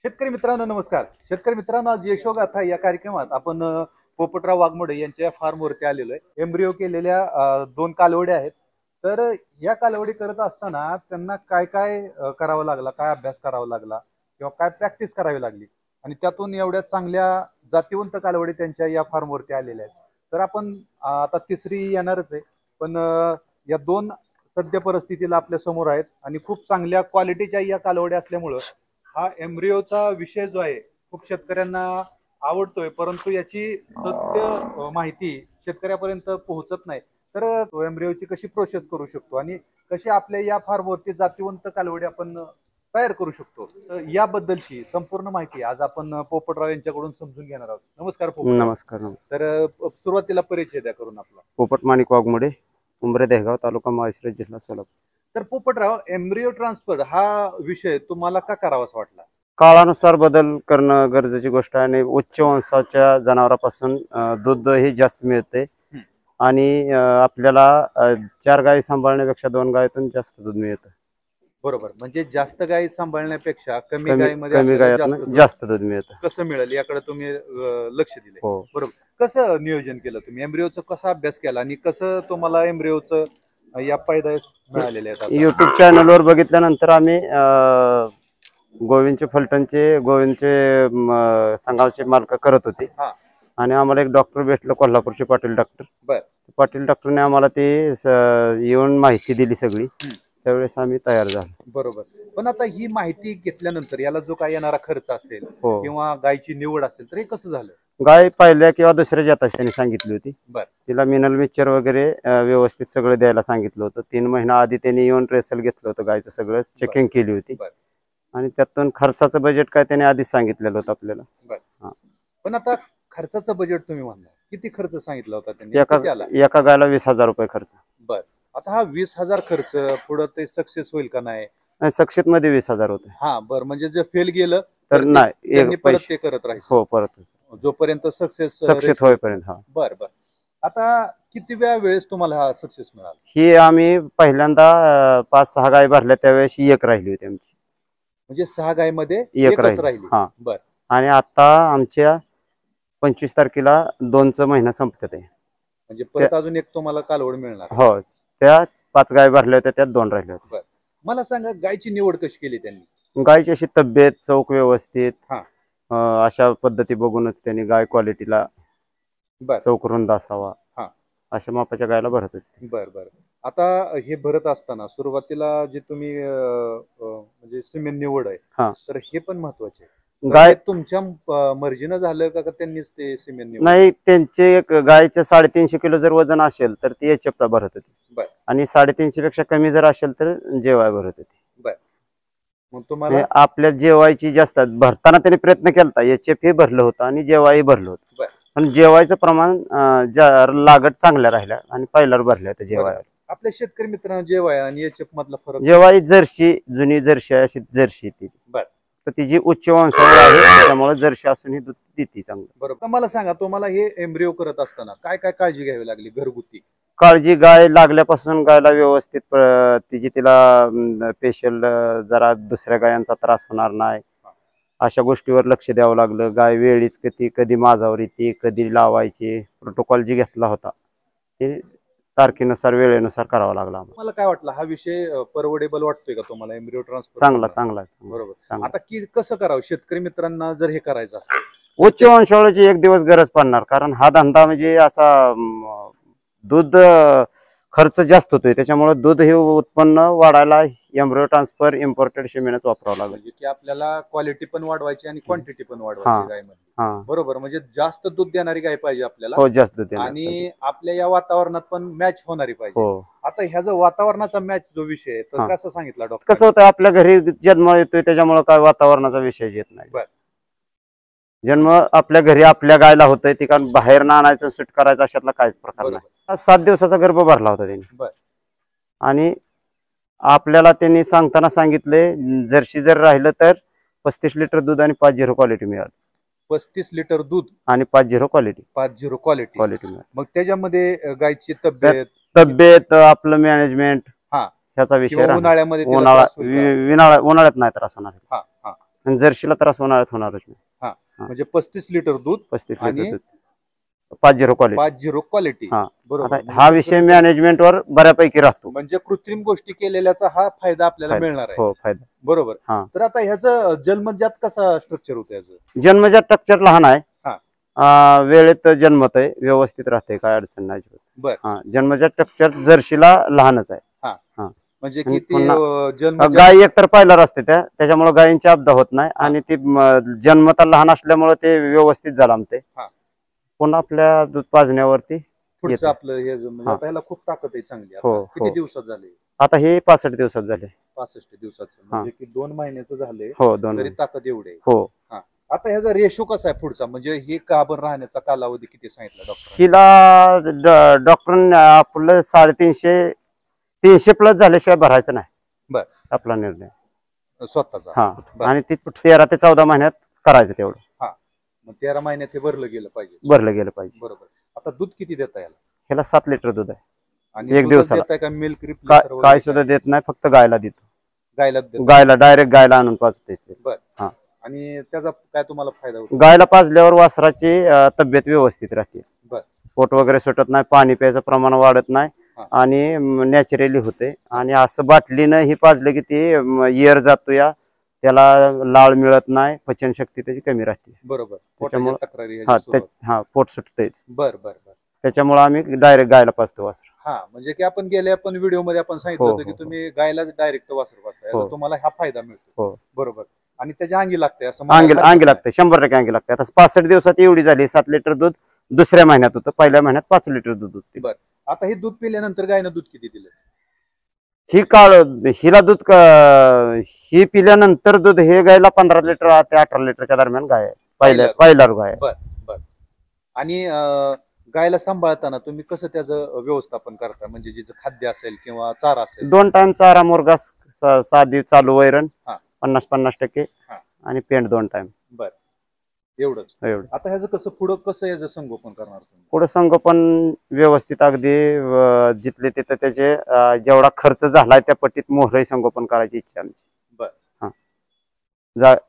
शेतकरी मित्रांनो नमस्कार. शेतकरी मित्रांनो, आज यशोगाथा या कार्यक्रमात आपण पोपटराव वाघमोडे यांच्या फार्मवरती आलेलो आहे. एम्ब्रिओ केलेल्या दोन कालवड्या आहेत. तर या कालवडी करत असताना त्यांना काय काय करावं लागला, काय अभ्यास करावा लागला किंवा काय प्रॅक्टिस करावी लागली आणि त्यातून एवढ्या चांगल्या जातीवंत कालवडी त्यांच्या या फार्मवरती आलेल्या आहेत. तर आपण आता तिसरी येणारच आहे, पण या दोन सद्य परिस्थितीला आपल्या समोर आहेत आणि खूप चांगल्या क्वालिटीच्या या कालवड्या असल्यामुळं हा एम्ब्रिओचा विषय जो आहे खूप शेतकऱ्यांना आवडतोय, परंतु याची सत्य माहिती शेतकऱ्यापर्यंत पोहोचत नाही. तर तो एम्ब्रिओची कशी प्रोसेस करू शकतो आणि कशी आपल्या या फार्मवरती जातीवंत कालवडी आपण तयार करू शकतो, तर याबद्दलची संपूर्ण माहिती आज आपण पोपटराव यांच्याकडून समजून घेणार आहोत. नमस्कार पोपटराव. नमस्कार नमस्कार. तर सुरुवातीला परिचय द्या करून आपला. पोपट माणिक वाघमोडे, उंबरे देहगाव, तालुका माळशिरस, जिल्हा सोलापूर. तर पोपटराव, एम्ब्रिओ ट्रान्सफर हा विषय तुम्हाला का करावासा वाटला? काळानुसार बदल करणं गरजेची गोष्ट आहे आणि उच्च वंशाच्या जनावरांपासून दूध हे जास्त मिळते आणि आपल्याला 4 गायी सांभाळण्यापेक्षा 2 गायीतून जास्त दूध मिळतं. बरोबर, म्हणजे जास्त गायी सांभाळण्यापेक्षा कमी कमी गायीमध्ये गायातून जास्त दूध मिळतं. कसं मिळेल याकडे तुम्ही लक्ष दिले. हो. बरोबर, कसं नियोजन केलं तुम्ही एम्ब्रिओचं, कसा अभ्यास केला आणि कसं तुम्हाला एम्ब्रिओचं या पैदास मिळालेले आहेत आता? युट्यूब चॅनलवर बघितल्यानंतर आम्ही गोविंदचे संघाचे मालक करत होते आणि आम्हाला एक डॉक्टर भेटलं, कोल्हापूरचे पाटील डॉक्टर. पाटील डॉक्टरने आम्हाला ते येऊन माहिती दिली सगळी. त्यावेळेस आम्ही तयार झालो. बरोबर, पण आता ही माहिती घेतल्यानंतर याला जो काय येणारा खर्च असेल किंवा गायची निवड असेल तर हे कसं झालं? गाय पहिल्या किंवा दुसऱ्या जाताची त्यांनी सांगितली होती. तिला मिनरल मिक्सचर वगैरे व्यवस्थित सगळं द्यायला सांगितलं होतं. 3 महिना आधी त्यांनी येऊन ट्रेसल घेतलं होतं, गायचं सगळं चेकिंग केली होती आणि त्यातून खर्चाचं बजेट काय त्याने आधीच सांगितलेलं होतं आपल्याला. पण आता खर्चाचं बजेट तुम्ही म्हणला, किती खर्च सांगितला होता त्यांनी? एका गायला 20,000 रुपये खर्च. आता हा 20,000 खर्च पुढे ते सक्सेस होईल का नाही? सक्सेस मध्ये 20,000 होते. बरं, म्हणजे जर फेल गेलं तर नाही, परत ते करत राहील. हो, परत जोपर्यंत सक्सेस होईपर्यंत. बरं. आता किती वेळेस तुम्हाला हा सक्सेस मिळाला? ही आम्ही पहिल्यांदा 5-6 गाय भरल्या त्यावेळेस एक राहिली होती आमची. म्हणजे 6 गायमध्ये एक राहिली. बरं. आणि आता आमच्या 25 तारखेला 2चा महिना संपत आहे, म्हणजे परत अजून एक तुम्हाला कालवड मिळणार. हो, त्या 5 गाय भरल्या होत्या, त्यात 2 राहिल्या होत्या. मला सांगा, गायची निवड कशी केली त्यांनी? गायची अशी तब्येत, चौक व्यवस्थित, अशा पद्धती बघूनच त्यांनी गाय क्वालिटीला चौक रुंद असावा अशा मापाच्या गायला भरत होते. बरं. आता हे भरत असताना सुरुवातीला जे तुम्ही म्हणजे सिमेंट निवड आहे, तर हे पण महत्वाचे. गाय तुमच्या मर्जीनं झालं का त्यांनीच ते सिमेंट निवड? नाही, त्यांचे गायचं 350 किलो जर वजन असेल तर ती एचएफला भरत होती आणि 350 पेक्षा कमी जर असेल तर जेवाय भरत होती. मग तुम्हाला आपल्या जेवायची जास्त भरताना त्यांनी प्रयत्न केला, एचएफ हे भरलं होतं आणि जेवाई भरलं होतं, पण जेवायचं प्रमाण लागत चांगल्या राहिल्या आणि पहिल्यावर भरल्या होत्या जेवाय. आपल्या शेतकरी मित्रांना जेवाय आणि एचएफ मधला फरक? जेवाई जर्सी, जुनी जर्सी अशी जर्सी ती, तर तिची उच्च वंशावळ आहे, त्यामुळे जर्सी असून ही दूध देते चांगलं. बरोबर. मला सांगा, तुम्हाला हे एम्ब्रिओ करत असताना काय काय काळजी घ्यावी लागली घरगुती? काळजी, गाय लागल्यापासून गायला व्यवस्थित तिला स्पेशल जरा दुसऱ्या गायांचा त्रास होणार नाही अशा गोष्टीवर लक्ष द्यावं लागलं. गाय वेळीच कधी माझावर येते, कधी लावायची, प्रोटोकॉल जी घेतला होता ते तारखेनुसार वेळेनुसार करावा लागला. मला काय वाटलं, हा विषय परवडेबल वाटतोय का तुम्हाला एम्ब्रिओ ट्रान्सफर? चांगला. बरोबर. आता कसं करावं शेतकरी मित्रांना जर हे करायचं असेल? उच्च वंशावळीची एक दिवस गरज पडणार, कारण हा धंदा म्हणजे असा दूध खर्च जास्त होतोय, त्याच्यामुळे दूध हे उत्पन्न वाढायला एम्ब्रिओ ट्रान्सफर इम्पोर्टेड शेमेनच वापरावं लागेल. की आपल्याला क्वालिटी पण वाढवायची आणि क्वांटिटी पण वाढवायची गायमध्ये. बरोबर, म्हणजे जास्त दूध देणारी गाय पाहिजे आपल्याला. हो, जास्त दूध आणि आपल्या या वातावरणात पण मॅच होणारी पाहिजे. आता ह्या जो वातावरणाचा मॅच जो विषय तर कसं सांगितला डॉक्टर? कसं होतं, आपल्या घरी जन्म येतोय त्याच्यामुळे काय वातावरणाचा विषय येत नाही. जन्म आपल्या घरी आपल्या गायला होतंय, ती कारण बाहेर ना आणायचं, सुट करायचं अशातला काहीच प्रकार नाही. 7 दिवसाचा गर्भ भरला होता त्यांनी आणि आपल्याला त्यांनी सांगताना सांगितले, जर्सी जर राहिलं तर 35 लिटर दूध आणि 5-0 क्वालिटी मिळाली. 35 लिटर दूध आणि 5-0 क्वालिटी मिळाली. मग त्याच्यामध्ये गायची तब्येत आपलं मॅनेजमेंट ह्याचा विषय. उन्हाळ्यामध्ये उन्हाळ्यात नाही त्रास होणार. आणि जर्शीला त्रास उन्हाळ्यात होणारच नाही. म्हणजे 35 लिटर दूध 35 आणि लिटर दूध 5-0 क्वालिटी. 5-0 क्वालिटी. हा बरोबर. आता हा विषय मॅनेजमेंट वर बऱ्यापैकी राहतो. म्हणजे कृत्रिम गोष्टी केलेल्याचा हा फायदा आपल्याला मिळणार आहे. हो फायदा. बरोबर. हा. तर आता ह्याचं जन्मजात कसा स्ट्रक्चर होतं याचं? जन्मजात स्ट्रक्चर लहान आहे. वेळेत जन्मत आहे, व्यवस्थित राहते, काय अडचण नाही. बर. जन्मजात स्ट्रक्चर जर्शीला लहानच आहे. म्हणजे आणि किती जन्म गाय एकतर पायलर असते त्याच्यामुळे गायींची अपदा होत नाही आणि ती जन्मता लहान असल्यामुळे ते व्यवस्थित जन्मते. पुन्हा आपल्या दूध पाजण्यावरती पुढचं आपलं हे म्हणजे आता ह्याला खूप ताकद आहे चांगली. हो, किती दिवसात झाले? आता हे 65 दिवसात झाले. 65 दिवसाचं म्हणजे की 2 महिन्याचं झाले. हो 2 तरी ताकद एवढी आहे. हो. आता ह्याचा रेशो कसा आहे पुढचा, म्हणजे हे गाभण राहण्याचा कालावधी किती सांगितला डॉक्टर? हिला डॉक्टर आपलं 350 प्लस झाल्याशिवाय भरायचं नाही. बर. आपला निर्णय स्वतःचा. आणि ती 13 ते 14 महिन्यात करायचं तेवढं. मग 13 महिन्यात हे भरलं गेलं पाहिजे. बरोबर. आता दूध किती देता ह्याला 7 लिटर दूध आहे. आणि एक दिवसाला देताय का मिल्क रिप्लेसर? काय सुद्धा देत नाही, फक्त गायला देतो. गायला डायरेक्ट गायला आणून पाजते. बर. आणि त्याचा काय तुम्हाला फायदा होतो? गायला पाजल्यावर वासराची तब्येत व्यवस्थित राहते. बर. पोट वगैरे सुटत नाही, पाणी प्यायचं प्रमाण वाढत नाही आणि नॅचरली होते. आणि असं बाटलीनं ही पाजलं की ती इयर जातो, या त्याला लाळ मिळत नाही, पचनशक्ती त्याची कमी राहते. बरोबर. त्याच्यामुळे पोट सुटतेच. बर. त्याच्यामुळे आम्ही डायरेक्ट गायला पाजतो वासर. म्हणजे की आपण गेल्या व्हिडिओ मध्ये आपण सांगितलं होतं की तुम्ही गायलाच डायरेक्ट वासर पाजताय, तुम्हाला हा फायदा मिळतो. बरोबर. आणि त्याच्या अंगी लागते असं? अंगी लागते, 100% अंगी लागते. आता 65 दिवसात एवढी झाली. 7 लिटर दूध दुसऱ्या महिन्यात होतं, पहिल्या महिन्यात 5 लिटर दूध होते. बर. आता हे दूध पिल्यानंतर गायनं दूध किती दिलं? हिला दूध ही पिल्यानंतर दूध हे गायला 15 लिटर ते 18 लिटरच्या दरम्यान गाय आहे. पहिला गाय. बर. आणि गायला सांभाळताना तुम्ही कसं त्याचं व्यवस्थापन करता? म्हणजे जिचं खाद्य असेल किंवा चारा असेल? 2 टाइम चारा, मुरगास, साधी चालू वैरण 50-50% आणि पेंट 2 टाइम. बर. एवढंच. आता ह्याचं कसं याचं संगोपन करणार तुम्ही? पुढे संगोपन व्यवस्थित अगदी जिथले तिथं त्याचे जेवढा खर्च झालाय त्या पट्टीत मोहरही संगोपन करायची इच्छा आमची.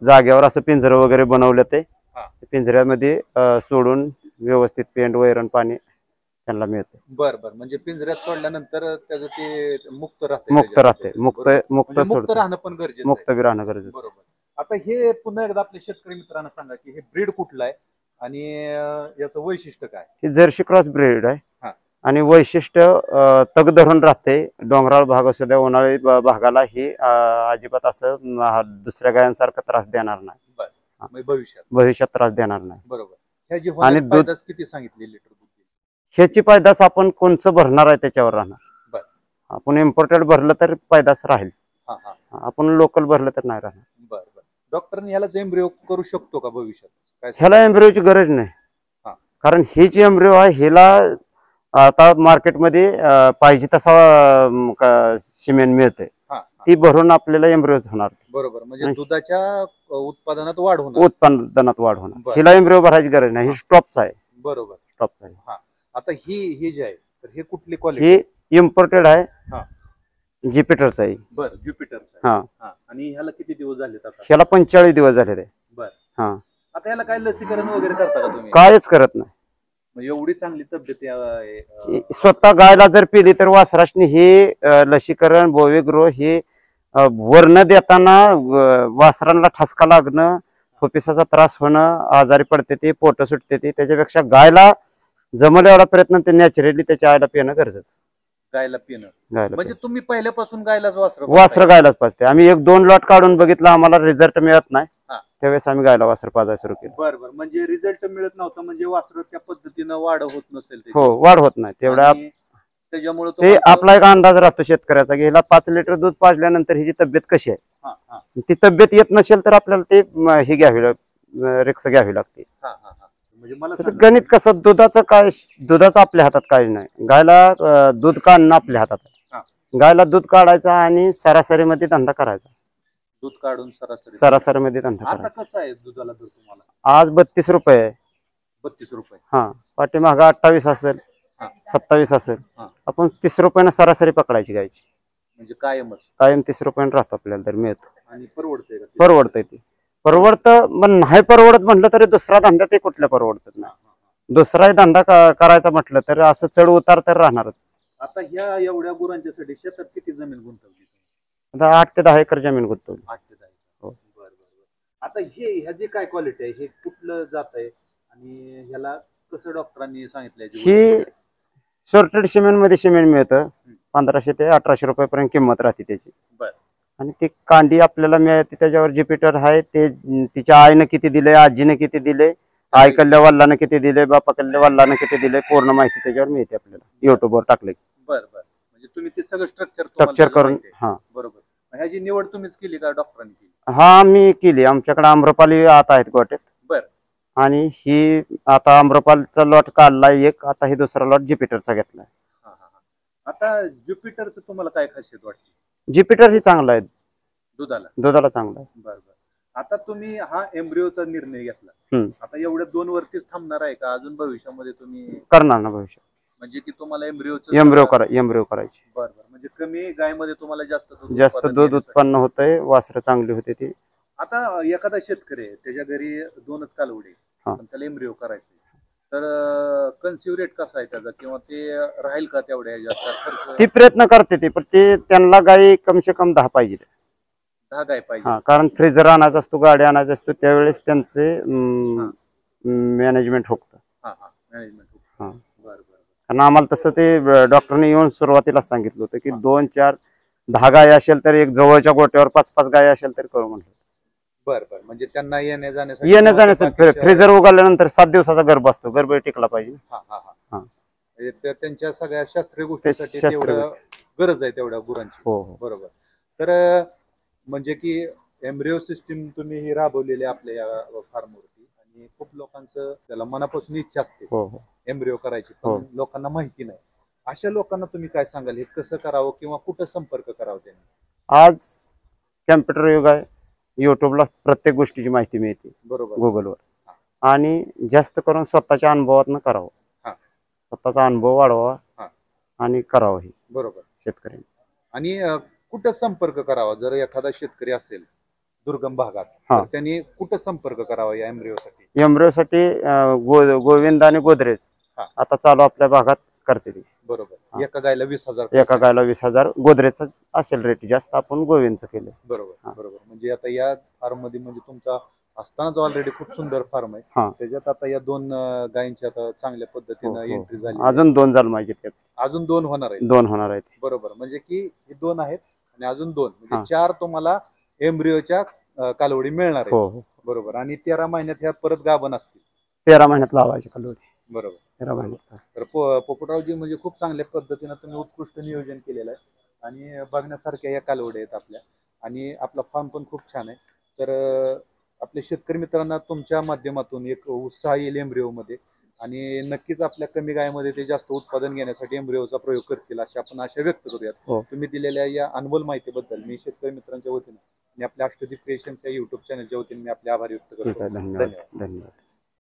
जागेवर असं पिंजरं वगैरे बनवलं, ते पिंजऱ्यामध्ये सोडून व्यवस्थित पेंट, वैरण, पाणी त्यांना मिळते. बर. म्हणजे पिंजऱ्यात सोडल्यानंतर त्याचं ते मुक्त राहते. मुक्त राहणं पण गरजेचं. मुक्त बी राहणं गरजेचं. बरोबर. आता हे पुन्हा एकदा आपल्या शेतकरी मित्रांना सांगा की हे ब्रीड कुठलं आहे आणि याचं वैशिष्ट्य काय? हे जर्सी क्रॉस ब्रीड आहे आणि वैशिष्ट्य तग धरून राहते. डोंगराळ भाग असू द्या, उन्हाळी भागाला ही अजिबात असं दुसऱ्या गायांसारखा त्रास देणार नाही. भविष्यात त्रास देणार नाही. बरोबर. आणि दूध किती सांगितले लिटर दूध? ह्याची पैदास आपण कोणचं भरणार आहे त्याच्यावर राहणार. आपण इम्पोर्टेड भरलं तर पैदास राहील, आपण लोकल भरलं तर नाही राहणार. डॉक्टरने ह्याला एम्ब्रिओ करू शकतो का भविष्यात? ह्याला एम्ब्रिओची गरज नाही, कारण ही जी एम्ब्रिओ आहे हिला आता मार्केटमध्ये पाहिजे तसा सिमेंट मिळते, ती भरून आपल्याला एम्ब्रिओ होणार. बरोबर. म्हणजे दुधाच्या उत्पादनात वाढ होणार. हिला एम्ब्रिओ भरायची गरज नाही, ही स्टॉपच आहे. बरोबर. स्टॉपच आहे. आता ही जी आहे तर हे कुठली क्वालिटी? ही इम्पोर्टेड आहे, ज्युपिटरचा आहे. बरं. ज्युपिटरचा. आणि ह्याला किती दिवस झाले? ह्याला 45 दिवस झाले ते. बरं. आता ह्याला काय लसीकरण वगैरे करता का तुम्ही? कायच करत नाही. एवढी चांगली तब्येत स्वतः गायला जर पिली तर वासराशनी हे लसीकरण, बोवेग्रो हे वर्ण देताना वासरांना ठसका लागणं, फुफ्फुसाचा त्रास होणं, आजारी पडते ती, पोट सुटते ती, त्याच्यापेक्षा गायला जमल एवढा प्रयत्न ते नॅचरली त्याच्या आईला पिणं गरजेचं. गायला पिणं म्हणजे तुम्ही पहिल्यापासून गायलाच वासर गायलाच पाजते. आम्ही 1-2 लॉट काढून बघितलं, आम्हाला रिझल्ट मिळत नाही, त्यावेळेस आम्ही गायला वासर पाजायला सुरू केलं. बरोबर. म्हणजे रिझल्ट मिळत नव्हता म्हणजे वासर त्या पद्धतीनं वाढ होत नसेल? हो, वाढ होत नाही तेवढ्या. त्याच्यामुळे ते आपला एक अंदाज राहतो शेतकऱ्याचा की ह्याला 5 लिटर दूध पाजल्यानंतर हिची तब्येत कशी आहे. ती तब्येत येत नसेल तर आपल्याला ते ही घ्यावी, रिक्स घ्यावी लागते. त्याचं गणित कसं, दुधाचं आपल्या हातात काही नाही. गायला दूध काढणं आपल्या हातात आहे. गायला दूध काढायचं आणि सरासरीमध्ये धंदा करायचा. दूध काढून सरासरीमध्ये धंदा करायचा. कसं आहे दुधाला दर तुम्हाला? आज 32 रुपये आहे. 32 रुपये. पाठीमागं 28 असेल, 27 असेल. आपण 30 रुपयानं सरासरी पकडायची गायची. म्हणजे कायम 30 रुपयानं राहतो आपल्याला दर मिळतो. आणि परवडतंय परवडतंय ते. परवडतं पण नाही परवडत म्हटलं तरी दुसरा धंदा ते कुठल्या परवडत नाही. दुसराही धंदा करायचा म्हटलं तर असं चढ उतार तर राहणारच. आता ह्या एवढ्या गुरांच्यासाठी शेतात किती जमीन गुंतवली? आता 8 ते 10 एकर जमीन गुंतवली. 8 ते 10. हो. बरं. आता ह्या जे काय क्वालिटी आहे हे कुठलं जात आहे आणि ह्याला कसं डॉक्टरांनी सांगितलंय? ही सॉर्टेड सिमेंट मध्ये सिमेंट मिळतं. 1500 ते 1800 रुपयापर्यंत किंमत राहते त्याची. बरं. आणि ती कांडी आपल्याला मिळते त्याच्यावर ज्युपिटर आहे. ते तिच्या आईनं किती दिले, आजीने किती दिले, आईकडल्या वडिलांना किती दिले, बापाकडल्या वडिलांना किती दिले, पूर्ण माहिती त्याच्यावर मिळते आपल्याला युट्यूबवर टाकले. बरं. म्हणजे तुम्ही ते सगळं स्ट्रक्चर करून हा बरोबर. ह्याची निवड तुम्हीच केली का डॉक्टरांनी केली? हा मी केली. आमच्याकडे आम्रपाली आता आहेत गोट्यात. बरं. आणि ही आता आम्रपालचा लॉट काढलाय एक, आता ही दुसरा लॉट ज्युपिटरचा घेतलाय. आता ज्युपिटरचं तुम्हाला काय खासियत वाटते? ज्युपिटर ही चांगला आहे, दुधाला चांगला आहे. बरं. आता तुम्ही हा एम्ब्रिओचा निर्णय घेतला, आता एवढ्या 2 वरतीच थांबणार आहे का अजून भविष्यामध्ये तुम्ही करणार ना भविष्यात? म्हणजे की तुम्हाला एम्ब्रिओ करायची. बरं. म्हणजे कमी गायमध्ये तुम्हाला जास्त दूध उत्पन्न होतंय, वासरं चांगली होते ती. आता एखादा शेतकरी आहे त्याच्या घरी 2च कालवडे पण त्याला एम्ब्रिओ करायचे, तर कन्सिव्ह रेट कसा आहे त्याचा, किंवा ते राहील का तेवढ्या जास्त खर्च? ती प्रयत्न करते ती, पण ते त्यांना गाई कमसे कम 10 पाहिजे. 10 गाय पाहिजे. कारण फ्रीजर आणायचा असतो, गाडी आणायचा असतो, त्यावेळेस त्यांचे मॅनेजमेंट होतं. कारण आम्हाला तसं ते डॉक्टरने येऊन सुरुवातीला सांगितलं होतं की 2, 4, 10 गाय असेल तर एक जवळच्या गोट्यावर 5-5 गाय असेल तर करू म्हटलं. बरं. म्हणजे त्यांना येण्या जाण्यासाठी फ्रीजर उघडल्यानंतर 7 दिवसाचा गर्भ असतो, गर्भ टिकला पाहिजे. त्यांच्या सगळ्या शास्त्रीय गोष्टीसाठी गरज आहे तेवढ्या गुरांची. हो. बरोबर. तर म्हणजे की एम्ब्रिओ सिस्टीम तुम्ही ही राबवलेली आपल्या या फार्मवरती, आणि खूप लोकांचं त्याला मनापासून इच्छा असते एम्ब्रिओ करायची, पण लोकांना माहिती नाही. अशा लोकांना तुम्ही काय सांगाल, हे कसं करावं किंवा कुठं संपर्क करावा त्यांनी? आज कॅम्प्युटर युग आहे, युट्यूबला प्रत्येक गोष्टीची माहिती मिळते, बरोबर, गुगलवर. आणि जास्त करून स्वतःच्या अनुभवातनं करावं, स्वतःचा अनुभव वाढवा आणि करावं हे, बरोबर, शेतकऱ्यांनी. आणि कुठं संपर्क करावा जर एखादा शेतकरी असेल दुर्गम भागात, तर त्यांनी कुठं संपर्क करावा या एम्ब्रिओसाठी? एम्ब्रिओसाठी गोविंद आणि गोदरेज आता चालू आपल्या भागात करते ती. बरोबर. एका गायला 20,000. एका गायला 20,000. गोदरेजचं असेल रेट जास्त, आपण गोविंदचं केलं. बरोबर. म्हणजे आता या फार्म मध्ये म्हणजे तुमचा असतानाच ऑलरेडी खूप सुंदर फार्म आहे, त्याच्यात आता या 2 गायींची आता चांगल्या पद्धतीनं एंट्री झाली. अजून 2 जन्मायचे, अजून 2 होणार आहेत. 2 होणार आहेत. बरोबर. म्हणजे की हे 2 आहेत आणि अजून 2 म्हणजे 4 तुम्हाला एम्ब्रिओच्या कालवडी मिळणार आहे. बरोबर. आणि 13 महिन्यात ह्या परत गाभण असतील. 13 महिन्यात लावायची कालवडी. बरोबर. 13 महिन्यात. तर पोपटरावजी म्हणजे खूप चांगल्या पद्धतीनं तुम्ही उत्कृष्ट नियोजन केलेलं आहे आणि बघण्यासारख्या या कालवडी आहेत आपल्या, आणि आपला फार्म पण खूप छान आहे. तर आपल्या शेतकरी मित्रांना तुमच्या माध्यमातून एक उत्साह येईल एम्ब्रिओमध्ये, आणि नक्कीच आपल्या कमी गायमध्ये ते जास्त उत्पादन घेण्यासाठी एम्ब्रिओचा प्रयोग करतील अशी आपण आशा व्यक्त करूयात. तुम्ही दिलेल्या या अनमोल माहितीबद्दल मी शेतकरी मित्रांच्या वतीने आणि आपल्या अष्टदीप क्रिएशन्स या युट्यूब चॅनलच्या वतीने मी आपले आभार व्यक्त करतो. धन्यवाद.